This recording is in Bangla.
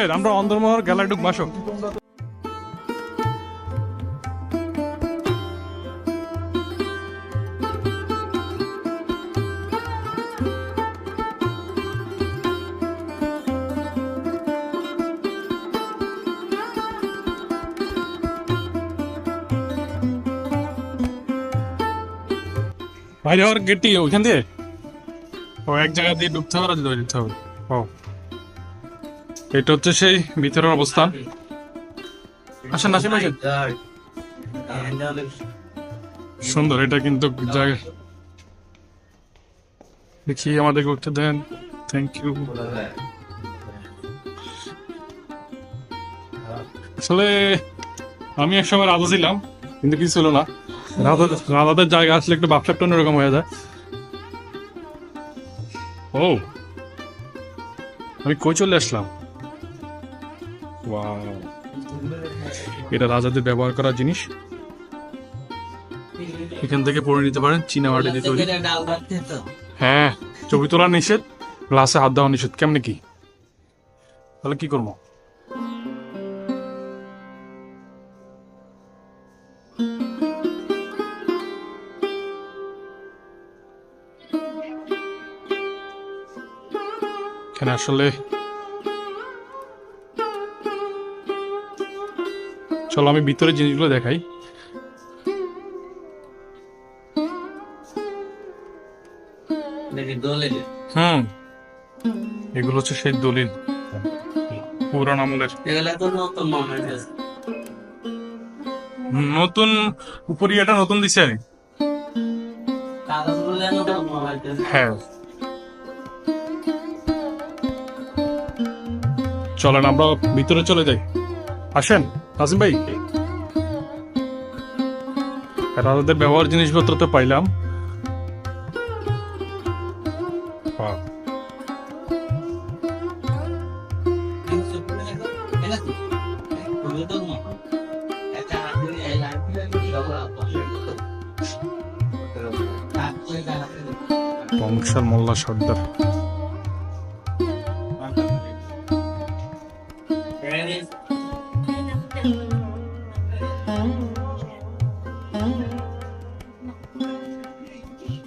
চলেন আমরা অন্দরমহল গ্যালারি ঢুকবো, আসো। বাইরে হওয়ার গেটটি ওইখান দিয়ে, ও এক জায়গা দিয়ে ঢুকতে হবে আর দিতে হবে। ও এটা হচ্ছে সেই ভিতরের অবস্থান। আসেন আসেন আসেন, সুন্দর এটা কিন্তু জায়গা। দেখি আমাদের করতে দেন, থ্যাংক ইউ। আসলে আমি একসময় রাজা ছিলাম, কিন্তু কিছু ছিল না। রাজাদের জায়গা আসলে একটু ব্যবসাটা অন্যরকম হয়ে যায়। ও আমি কই চলে আসলাম। ওয়াও, এটা রাজাদের ব্যবহার করা জিনিস, এখান থেকে পড়ে নিতে পারেন। চীনা মাটি দিয়ে তৈরি। হ্যাঁ, ছবি তোলা নিষেধ, গ্লাসে হাত দেওয়া নিষেধ। কেমনে কি, তাহলে কি করবো? এখানে আসলে চলো আমি ভিতরে জিনিসগুলো দেখাই। হুম, এগুলো হচ্ছে সেই দলিল, পুরান আমলের। নতুন উপরিয়াটা নতুন দিছে। হ্যাঁ, চলেন আমরা ভিতরে চলে যাই। আসেন নাসিম ভাই, রাজাদের ব্যবহার জিনিসপত্র তো পাইলাম। বংশাল মোল্লা সর্দার।